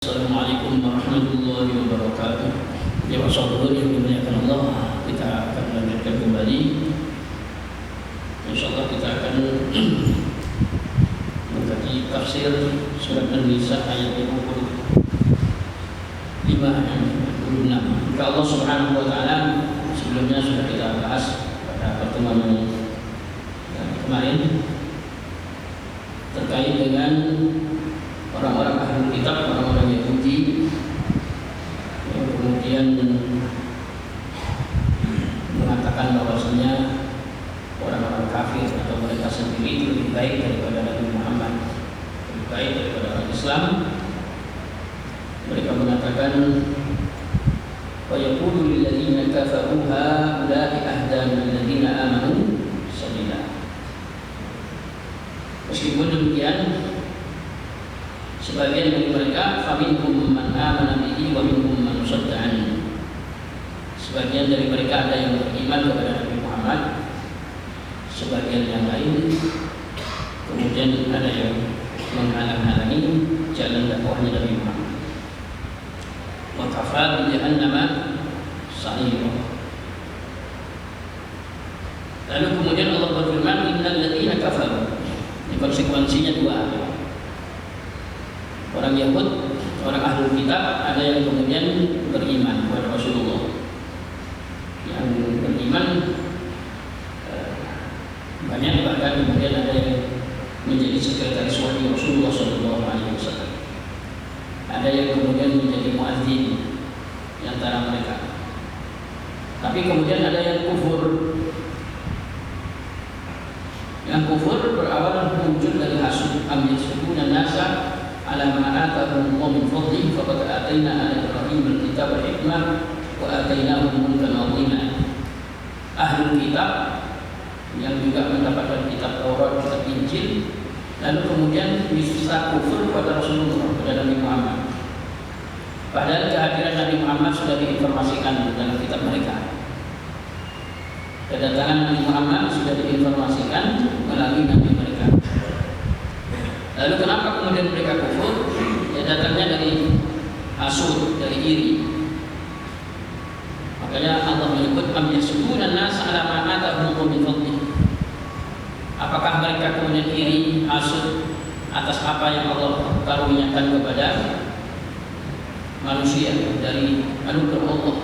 Assalamualaikum warahmatullahi wabarakatuh. Ya wassalamualaikum yang dimuliakan Allah. Kita akan melanjutkan kembali. InsyaAllah kita akan mengkaji tafsir surat An-Nisa ayat 55 dan 56. Jika Allah Subhanahu wa taala sebelumnya sudah kita bahas pada pertemuan kemarin terkait dengan orang-orang ahli kitab, orang-orang Yahudi yang kemudian mengatakan bahwasanya orang-orang kafir atau mereka sendiri lebih baik daripada Nabi Muhammad, lebih baik daripada orang Islam. Mereka mengatakan wa yaqulu lil ladzina kafaru haula'i ahda min ladzina amanu sabila. Meskipun demikian, sebagian dari mereka faminhum man amana bihi wa minhum man sadda anhu. Sebagian dari mereka ada yang beriman kepada Nabi Muhammad, sebagian yang lain kemudian ada yang menghalang-halangi jalan dakwahnya Nabi Muhammad. Wa kafa bi jahannama sa'ira. Lalu kemudian Allah berfirman, innal ladzina kafaru. Ini konsekuensinya dua. Orang Yahud, orang ahlul kitab, ada yang kemudian beriman kepada Rasulullah. Yang beriman banyak, bahkan kemudian ada yang menjadi sekretaris wahyu Rasulullah SAW. Ada yang kemudian menjadi muadzin di antara mereka. Tapi kemudian ada yang kufur. Yang kufur berawal muncul dari hasud am yasbuna nasa ala ma atahum Allah min fadlihi faqad atayna ala Ibrahim al-kitab wal hikmah wa atainahum mulkan 'azima. Ahlul kitab yang juga mendapatkan kitab Taurat, kitab Injil, lalu kemudian bisa kufur kepada Rasulullah, kepada Nabi Muhammad. Padahal kehadiran Nabi Muhammad sudah diinformasikan dalam kitab mereka. Kedatangan Nabi Muhammad sudah diinformasikan melalui Nabi mereka. Lalu kenapa kemudian mereka kufur? Ya datangnya dari hasud, dari iri. Makanya Allah menyebut am yasbuna nas ala ma atahum min fadli. Apakah mereka kemudian iri, hasud atas apa yang Allah karuniakan kepada manusia dari anugerah Allah?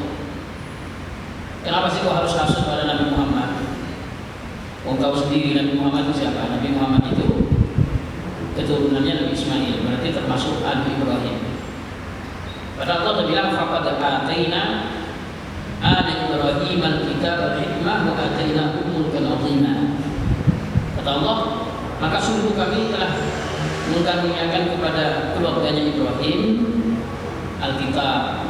Kenapa sih kau harus hasud pada Nabi Muhammad? Kau sendiri Nabi Muhammad itu siapa? Nabi Muhammad itu keturunannya Nabi Ismail, berarti termasuk Ali Ibrahim. Padahal Allah sudah bilang faqad ataina ala Ibrahim al-kitab wal hikmah wa atainahum mulkan 'azima. Kata Allah, maka sungguh kami telah mengaruniakan kepada keluarganya Ibrahim Alkitab.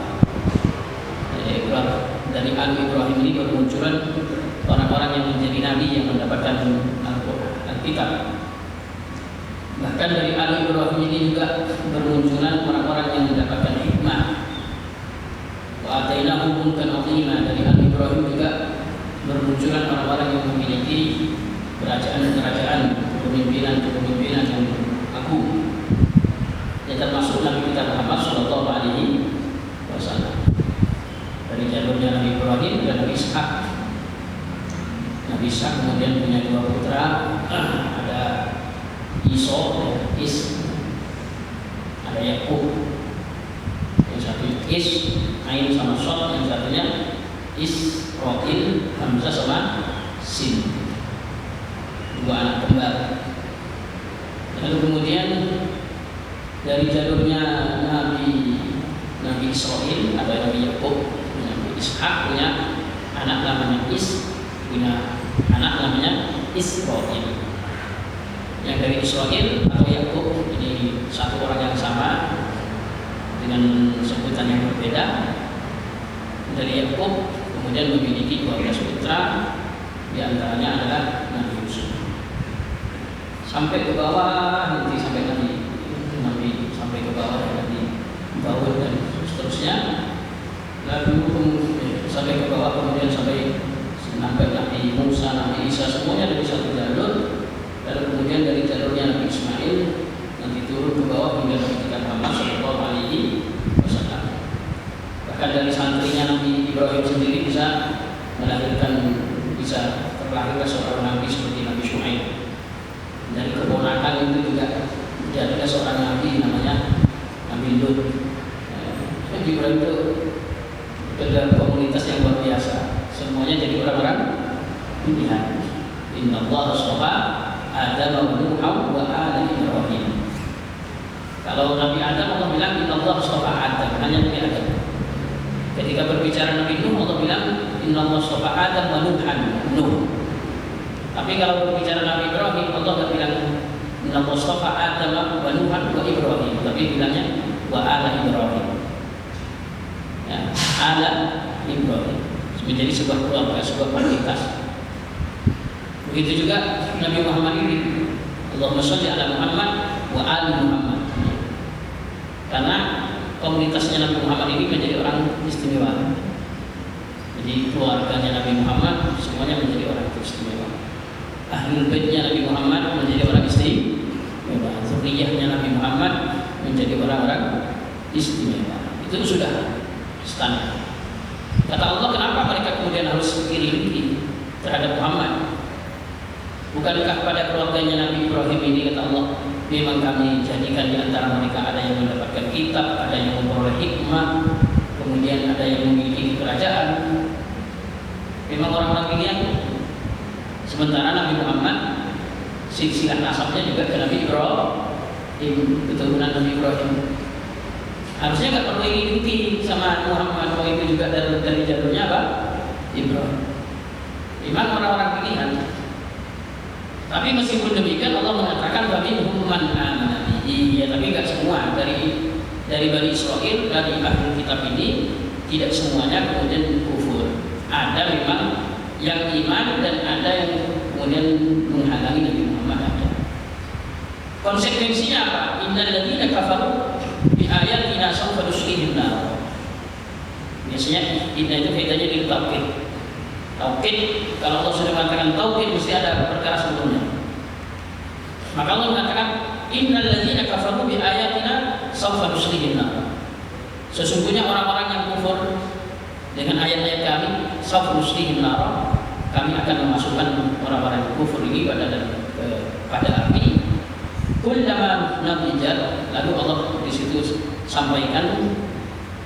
Dari Ali Ibrahim ini bermunculan orang-orang yang menjadi nabi yang mendapatkan Alkitab. Bahkan dari Ali Ibrahim ini juga bermunculan orang-orang yang mendapatkan hikmah. Wa atainahum mulkan 'azima. Dari Ali Ibrahim juga bermunculan orang-orang yang memiliki kerajaan-kerajaan, kepemimpinan yang agung. Yang termasuk Nabi kita Muhammad sallallahu alaihi wasallam. Dari jalurnya Nabi Ibrahim dan Nabi Ishak. Nabi Ishak kemudian punya dua putra, ada ada Yakub, yang satu Is, Ain sama Shod, yang satunya Israil, Hamzah sama Sin, dua anak kembar. Lalu kemudian dari jalurnya Nabi Israil ada Nabi Yakub, Nabi Ishak punya anak namanya punya anak namanya Israil. Yang dari Israil atau Yakub ini satu orang yang sama dengan sebutan yang berbeda. Dari Yakub kemudian memiliki 12 putra, di antaranya adalah Nabi Yusuf. Sampai ke bawah nanti sampai sampai ke bawah nanti Daud dan seterusnya. Lalu sampai ke bawah kemudian sampai Nabi Musa, Nabi Isa, semuanya dari satu jalur. Lalu kemudian dari jalurnya Nabi Ismail nanti turun ke bawah hingga Nabi kita Muhammad sallallahu alaihi bahkan dari santrinya Nabi Ibrahim sendiri bisa terlahir seorang nabi seperti Nabi Syuaib. Dari keponakan itu juga ada seorang nabi namanya Nabi Lut. Nabi Ibrahim itu adalah komunitas yang luar biasa. Semuanya jadi orang-orang pilihan. Inna Allah astafa Adam wa Nuh wa ala Ibrahim. Kalau Nabi Adam Allah bilang Inna Allah astafa Adam, hanya Nabi Adam. Ketika berbicara Nabi Nuh Allah bilang Inna Allah astafa Adam wa Nuh. Tapi kalau berbicara Nabi Ibrahim Allah tidak bilang Inna Allah astafa Adam wa Nuh wa Ibrahim, tapi bilangnya wa ala Ibrahim. Ya, ala Ibrahim menjadi sebuah keluarga, sebuah komunitas. Begitu juga Nabi Muhammad ini, Allahumma sholli ala Muhammad wa ali Muhammad. Karena komunitasnya Nabi Muhammad ini menjadi orang istimewa. Jadi keluarganya Nabi Muhammad semuanya menjadi orang istimewa. Ahlul baitnya Nabi Muhammad menjadi orang istimewa. Zuriyahnya Nabi Muhammad menjadi orang-orang istimewa. Itu sudah standar. Kata Allah, kenapa mereka kemudian harus iri terhadap Muhammad? Bukankah pada keluarganya Nabi Ibrahim ini, kata Allah, memang kami jadikan di antara mereka ada yang mendapatkan kitab, ada yang memperoleh hikmah, kemudian ada yang memiliki kerajaan. Memang orang-orang pilihan. Sementara Nabi Muhammad silsilah nasabnya juga ke Nabi Ibrahim, keturunan Nabi Ibrahim. Harusnya nggak perlu diikuti sama Muhammad, itu juga dari jalurnya apa? Ibrahim. Memang orang-orang pilihan. Tapi meskipun demikian Allah mengatakan faminhum man amana bihi, ya, tapi enggak semua dari Bani Israil, dari ahli kitab ini tidak semuanya kemudian kufur. Ada memang yang iman dan ada yang kemudian menghalangi Nabi Muhammad ada. Konsekuensinya apa? Innal ladzina kafaru bi ayatina sawfa nuslihim nar. Biasanya inna itu kaitannya dengan tauhid. Tauhid, kalau Allah sudah mengatakan tauhid mesti ada perkara sebelumnya. Maka Allah mengatakan innal ladzina kafaru bi ayatina sawfa nuslihim nar. Sesungguhnya orang-orang yang kufur dengan ayat-ayat kami sawfa nuslihim nar, kami akan memasukkan orang-orang yang kufur ini pada api. Kullama nadijat, lalu Allah di situ sampaikan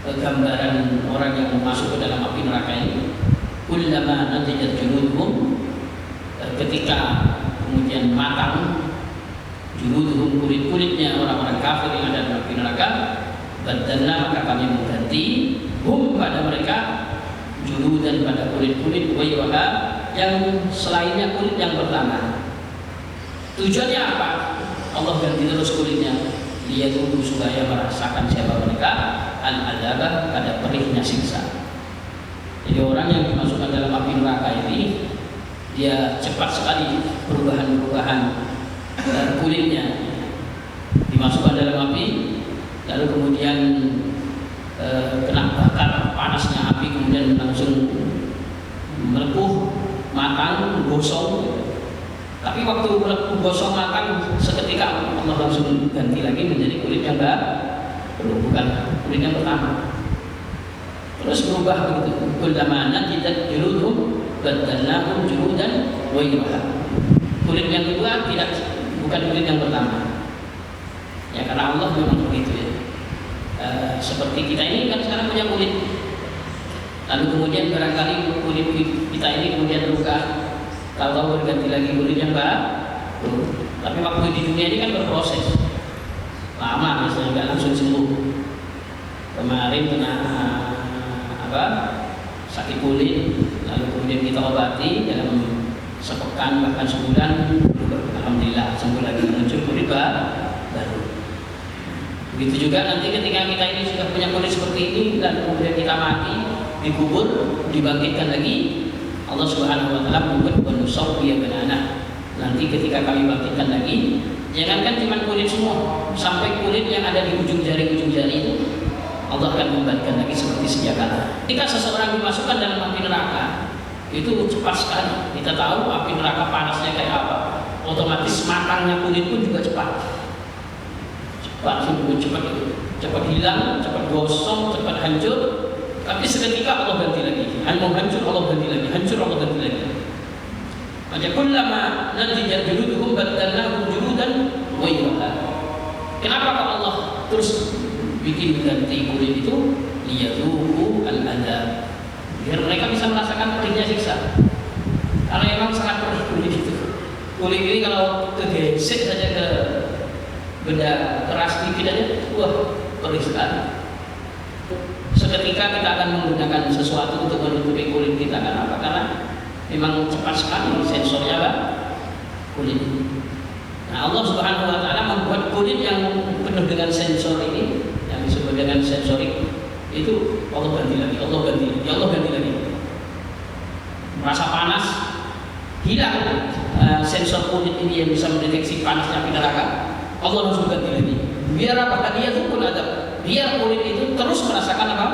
gambaran orang yang masuk ke dalam api neraka ini. Kullama nadijat juluduhum, ketika kemudian matang juluduhum, kulit-kulitnya orang-orang kafir yang ada dalam api neraka, badalna, maka kami mengganti hum pada mereka juludan, pada kulit-kulit waywaha, yang selainnya kulit yang pertama. Tujuannya apa? Allah ganti terus kulitnya, dia tunggu supaya merasakan siapa mereka al-adzabah, pada perihnya siksa. Jadi orang yang dimasukkan dalam api neraka ini, dia cepat sekali perubahan-perubahan kulitnya, dimasukkan dalam api, lalu kemudian kena bakar panasnya api, kemudian langsung melepuh, matang, gosong. Tapi waktu melepuh, gosong, matang, seketika Allah langsung ganti lagi menjadi kulit yang baru, bukan kulit yang pertama. Terus berubah begitu. Kullama nadijat juluduhum badalnahum juludan ghayraha. Kulit yang kedua bukan kulit yang pertama. Ya, karena Allah memang begitu ya. Seperti kita ini kan sekarang punya kulit. Lalu kemudian barangkali kulit kita ini kemudian berubah, kalau berganti lagi kulit yang baru. Tapi waktu di dunia ini kan berproses. Lama biasanya, nggak langsung sembuh. Kemarin kena sakit kulit, lalu kemudian kita obati dalam sepekan bahkan sebulan, alhamdulillah sembuh lagi, muncul kulit baru. Begitu juga nanti ketika kita ini sudah punya kulit seperti ini dan kemudian kita mati, dikubur, dibangkitkan lagi, Allah Subhanahu wa taala membuat bonusau dia banana. Nanti ketika kami bangkitkan lagi, jangankan cuma kulit semua, sampai kulit yang ada di ujung jari itu Allah akan membalikkan lagi seperti sedia kala. Ketika seseorang dimasukkan dalam api neraka, itu cepat sekali. Kita tahu api neraka panasnya kayak apa. Otomatis matangnya kulit pun juga cepat cepat hilang, cepat gosong, cepat hancur. Tapi Tapi seketika Allah ganti lagi. Mau hancur Allah ganti lagi, hancur Allah ganti lagi. Maka kullama nadijat juluduhum badalnahum juludan ghayraha. Kenapa kok Allah terus bikin ganti kulit itu? Liyadzuqu al-'adzab. Biar mereka bisa merasakan pedihnya siksa. Karena memang sangat perih kulit itu. Kulit ini kalau kegesek saja ke benda keras dikit aja, wah perih sekali. Seketika kita akan menggunakan sesuatu untuk menutupi kulit kita. Kenapa? Karena memang cepat sekali sensornya apa? Kulit. Nah, Allah Subhanahu wa taala membuat kulit yang penuh dengan sensor ini, yang disebut dengan sensorik, itu Allah ganti lagi, Allah ganti lagi, Allah ganti lagi. Merasa panas, hilang sensor kulit ini yang bisa mendeteksi panasnya api neraka, Allah langsung ganti lagi. Biar apa? Dia tuh pun ada. Biar kulit itu terus merasakan apa?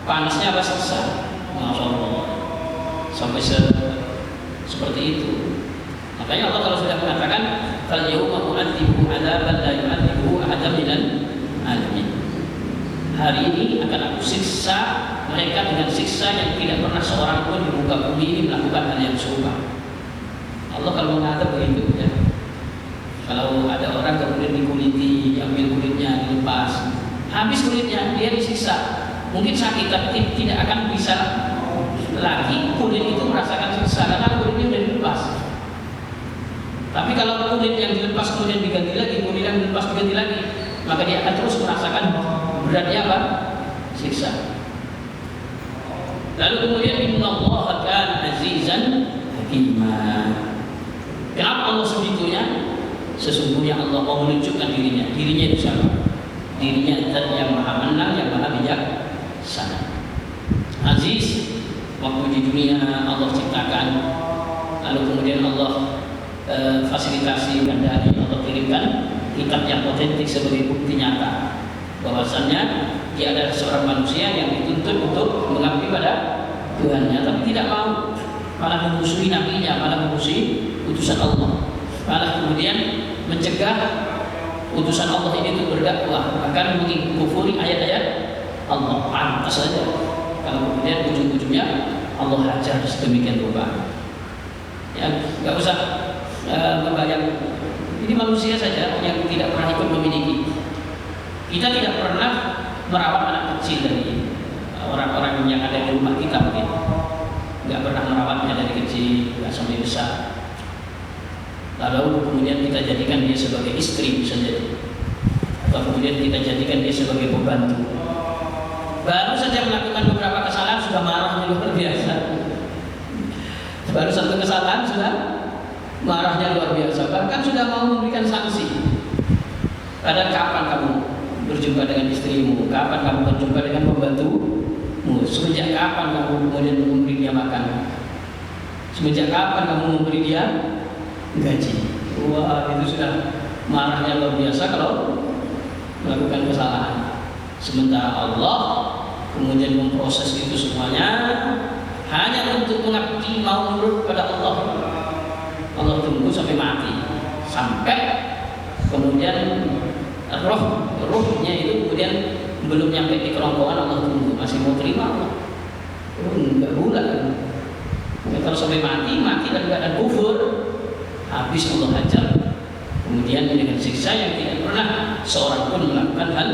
Panasnya apa? Siksa. Masya Allah. Sampai seperti itu. Makanya Allah kalau sudah mengatakan fal yauma u'adzibuhu 'adzaban la yu'adzibuhu ahadun minal 'alamin. Hari ini akan aku siksa mereka dengan siksa yang tidak pernah seorang pun di muka bumi ini melakukan hal yang serupa. Allah kalau mengadab begitu ya. Kalau ada orang kemudian dikuliti, diambil kulitnya, dilepas, habis kulitnya dia disiksa. Mungkin sakit tapi tidak akan bisa lagi kulit itu merasakan siksa karena kulitnya sudah dilepas. Tapi kalau kulit yang dilepas kemudian diganti lagi, kulit yang dilepas diganti lagi, maka dia akan terus merasakan beratnya apa? Siksa. Lalu kemudian innallaha kana azizan hakimah. Kenapa Allah sebegitunya? Sesungguhnya Allah mau menunjukkan dirinya itu siapa? Dirinya zat yang maha menang, yang maha bijaksana. Aziz, waktu di dunia Allah ciptakan, lalu kemudian Allah fasilitasi dan dari Allah kirimkan kitab yang otentik sebagai bukti nyata bahwasannya dia adalah seorang manusia yang dituntut untuk mengabdi pada Tuhannya, tapi tidak mau, malah memusuhi nabinya, malah memusuhi utusan Allah, malah kemudian mencegah utusan Allah ini untuk berdakwah, bahkan mengkufuri ayat-ayat Allah. Pantas saja kalau kemudian ujung-ujungnya Allah hajar sedemikian rupa. Ya, nggak usah membayang ini manusia saja yang tidak pernah ikut memiliki. Kita tidak pernah merawat anak kecil dari orang-orang yang ada di rumah kita mungkin. Nggak pernah merawatnya dari kecil nggak sampai besar. Lalu kemudian kita jadikan dia sebagai istri bisa jadi, atau kemudian kita jadikan dia sebagai pembantu. Baru saja melakukan beberapa kesalahan sudah marahnya luar biasa. Baru satu kesalahan sudah marahnya luar biasa. Bahkan sudah mau memberikan sanksi. Padahal kapan kamu berjumpa dengan istrimu? Kapan kamu berjumpa dengan pembantumu? Semenjak kapan kamu kemudian memberi dia makan? Semenjak kapan kamu memberi dia gaji? Wah, itu sudah marahnya luar biasa kalau melakukan kesalahan. Sementara Allah kemudian memproses itu semuanya hanya untuk mengabdi, mau nurut pada Allah. Allah tunggu sampai mati, sampai kemudian rohnya itu kemudian belum nyampe di kerongkongan, Allah tunggu masih mau terima Allah. Enggak bulan. Kalau sampai mati dan keadaan kufur, habis Allah hajar. Kemudian dengan siksa yang tidak pernah seorang pun melakukan hal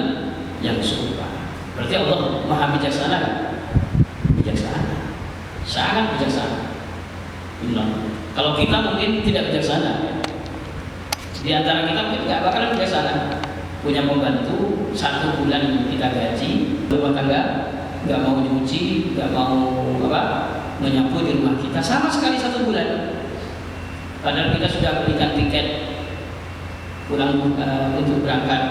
yang serupa. Berarti Allah maha bijaksana kan? Bijaksana, sangat bijaksana. Kalau kita mungkin tidak bijaksana. Di antara kita mungkin nggak bakalan bijaksana. Punya pembantu 1 bulan kita gaji, rumah tangga nggak mau nyuci, nggak mau menyapu di rumah kita sama sekali 1 bulan. Padahal kita sudah belikan tiket pulang untuk berangkat,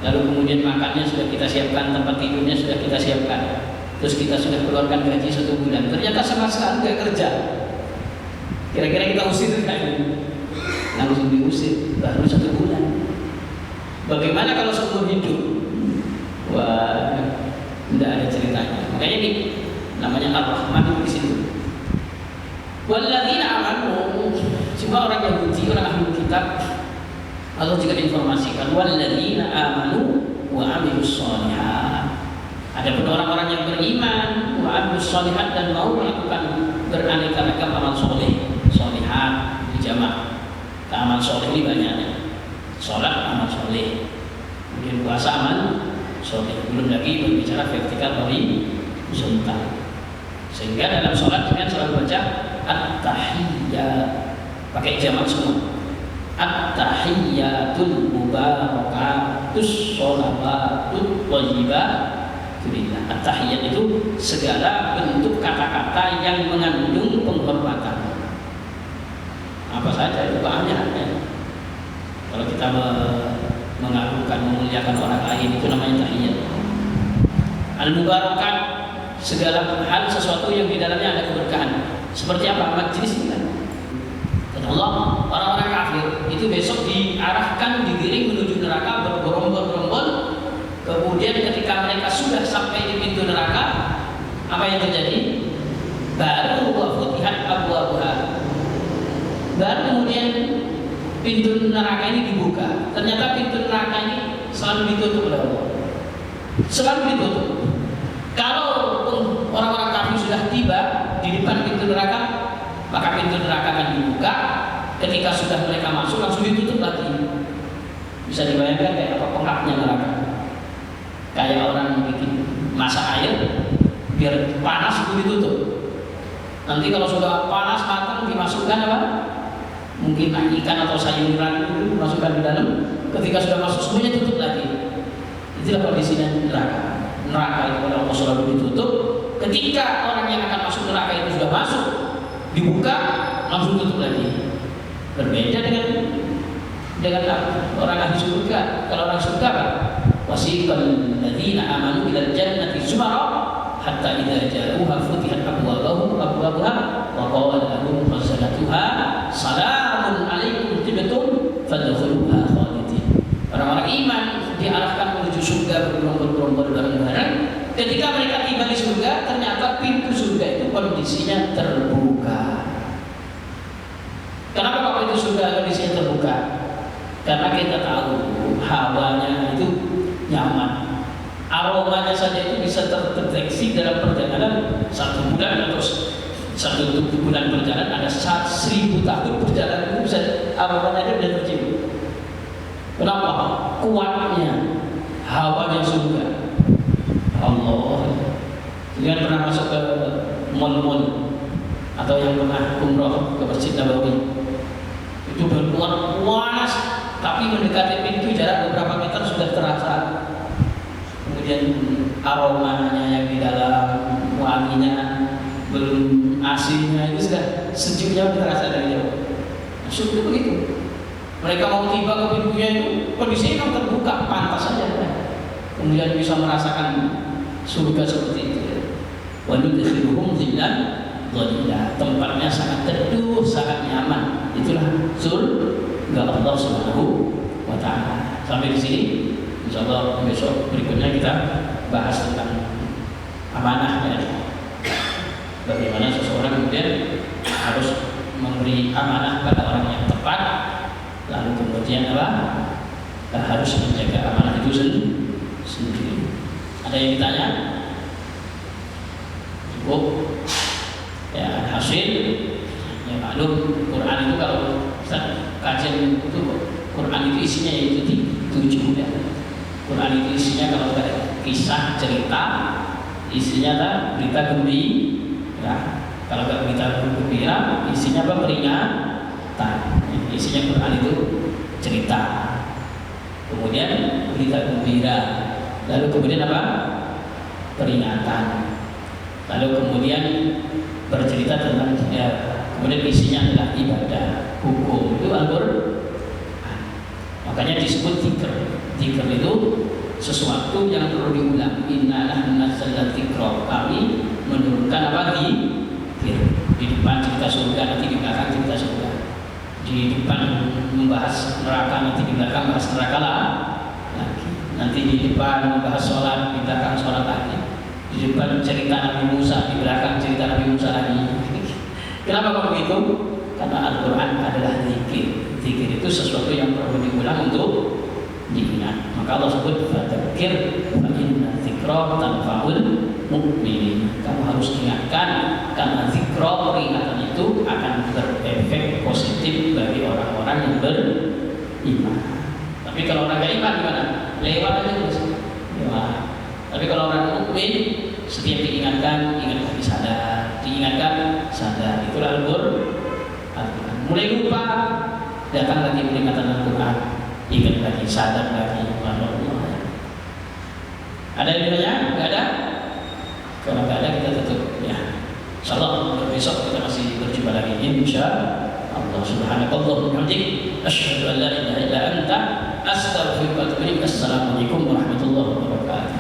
lalu kemudian makannya sudah kita siapkan, tempat tidurnya sudah kita siapkan, terus kita sudah keluarkan gaji 1 bulan. Ternyata sama sekali nggak kerja. Kira-kira kita usir kan? Langsung diusir baru 1 bulan. Bagaimana kalau seumur hidup? Wah, tidak ada ceritanya. Makanya ini namanya Ar-Rahman di situ. Walladzina amanu, cuma orang Yahudi, orang ahli kitab, Allah juga informasikan walladzina amanu wa amilus sholihat. Adapun orang-orang yang beriman, wa amilus sholihat dan mau melakukan beraneka ragam amal soleh, sholihat dijamak. Amal soleh ini banyaknya. Sholat amal soleh, kemudian puasa amal soleh. Belum lagi berbicara vertikal horizontal. Sehingga dalam sholat dengan selalu baca at-tahiyyat, pakai jamak semua. At-tahiyyatul mubarakatus sholawatut thayyibatulillah. At-tahiyyat itu segala bentuk kata-kata yang mengandung penghormatan. Apa saja itu banyak. Kalau kita mengagungkan, memuliakan orang lain, itu namanya tahiyyat. Al-mubarakat, segala hal sesuatu yang di dalamnya ada keberkahan. Seperti apa? Majlis kita. Dan Allah, orang-orang kafir itu besok diarahkan, digiring menuju neraka bergerombol-gerombol. Kemudian ketika mereka sudah sampai di pintu neraka, apa yang terjadi? Baru wa futihat abwabuha. Baru kemudian pintu neraka ini dibuka. Ternyata pintu neraka ini selalu ditutup oleh Allah. Selalu ditutup. Kalau orang-orang kafir sudah tiba di depan pintu neraka, maka pintu neraka akan dibuka. Ketika sudah mereka masuk, langsung ditutup lagi. Bisa dibayangkan kayak apa pengapnya neraka? Kayak orang bikin masak air biar panas itu ditutup. Nanti kalau sudah panas matang dimasukkan apa? Mungkin ikan atau sayuran itu masukkan di dalam. Ketika sudah masuk semuanya tutup lagi. Itulah kondisinya neraka. Neraka itu oleh Allah selalu ditutup. Ketika orang yang akan masuk neraka itu sudah masuk, dibuka langsung tutup lagi. Berbeda dengan orang ahli surga. Kalau orang surga apa? Wasiqal ladzina amanu ilal jannati zumara hatta idza ja'uha futihat abwabuha wa qala lahum khazanatuha salamun alaikum tibtum fadkhuluha khalidin. Orang-orang iman diarahkan menuju surga bergerombol-gerombol bareng-bareng. Ketika mereka tiba di surga, ternyata pintu surga itu kondisinya terbuka. Kenapa kok pintu surga kondisinya terbuka? Karena kita tahu hawanya itu nyaman. Aromanya saja itu bisa terdeteksi dalam perjalanan 1 bulan atau 1 bulan perjalanan, ada 1000 tahun perjalanan itu bisa aromanya itu sudah tercium. Kenapa? Kuatnya hawanya surga. Allah. Kalian pernah masuk ke mall-mall atau yang pernah umroh ke Masjid Nabawi? Itu berkuat panas, tapi mendekati pintu jarak beberapa meter sudah terasa. Kemudian aromanya yang di dalam, wanginya, belum AC-nya itu sudah sejuknya sudah terasa dari jauh. Surga itu begitu. Mereka mau tiba ke pintunya itu kondisinya kan terbuka, pantas saja. Kemudian bisa merasakan surga seperti itu. Wa nudkhiluhum dhillan dhalila. Tempatnya sangat teduh, sangat nyaman. Itulah surga Allah Subhanahu wa taala. Sampai di sini insyaallah besok berikutnya kita bahas tentang amanah ya. Bagaimana seseorang kemudian harus memberi amanah pada orang yang tepat. Lalu kemudian apa? Harus menjaga amanah itu sendiri. Ada yang ditanya? Cukup? Ya, hasil ya maklum Quran itu kalau kajian itu Quran itu isinya yaitu 7 ya. Quran itu isinya kalau ada kisah cerita, isinya ada berita gembira. Kalau ada berita gembira, isinya apa? Peringatan. Isinya Quran itu cerita, kemudian berita gembira, lalu kemudian apa? Peringatan, lalu kemudian bercerita tentang ya, kemudian isinya adalah ibadah, hukum. Itu Al-Quran. Makanya disebut dzikr. Dzikr itu sesuatu yang perlu diulang. Inna nahnu nazzalna dzikra, kami menurunkan apa? Di depan cerita surga, nanti di belakang cerita surga. Di depan membahas neraka, nanti di belakang bahas neraka lagi. Nanti di depan membahas sholat, di belakang sholat lagi. Di depan cerita Nabi Musa, di belakang cerita Nabi Musa lagi. Kenapa kok begitu? Karena Al-Quran adalah zikir. Zikir itu sesuatu yang perlu diulang untuk diingat. Maka Allah sebut fadzakir fa inna dzikra dzikra tanfa'ul mu'minin. Kamu harus ingatkan, karena dzikra peringatan itu akan berefek positif bagi orang-orang yang beriman. Tapi kalau orang gak iman gimana? Lewat aja terus. Lewat. Tapi kalau orang mukmin, setiap diingatkan, ingat lagi sadar, diingatkan, sadar. Itulah Al-Quran. Mulai lupa, datang lagi peringatan Al-Quran, ingat lagi, sadar lagi. Ada yang bertanya? Nggak ada? Kalau nggak ada kita tutup ya. Insyaallah besok kita masih berjumpa lagi. Insyaallah. Subhanakallahumma wa bihamdik, asyhadu an la ilaha illa anta, astaghfiruka wa atubu ilaik. Assalamualaikum warahmatullahi wabarakatuh.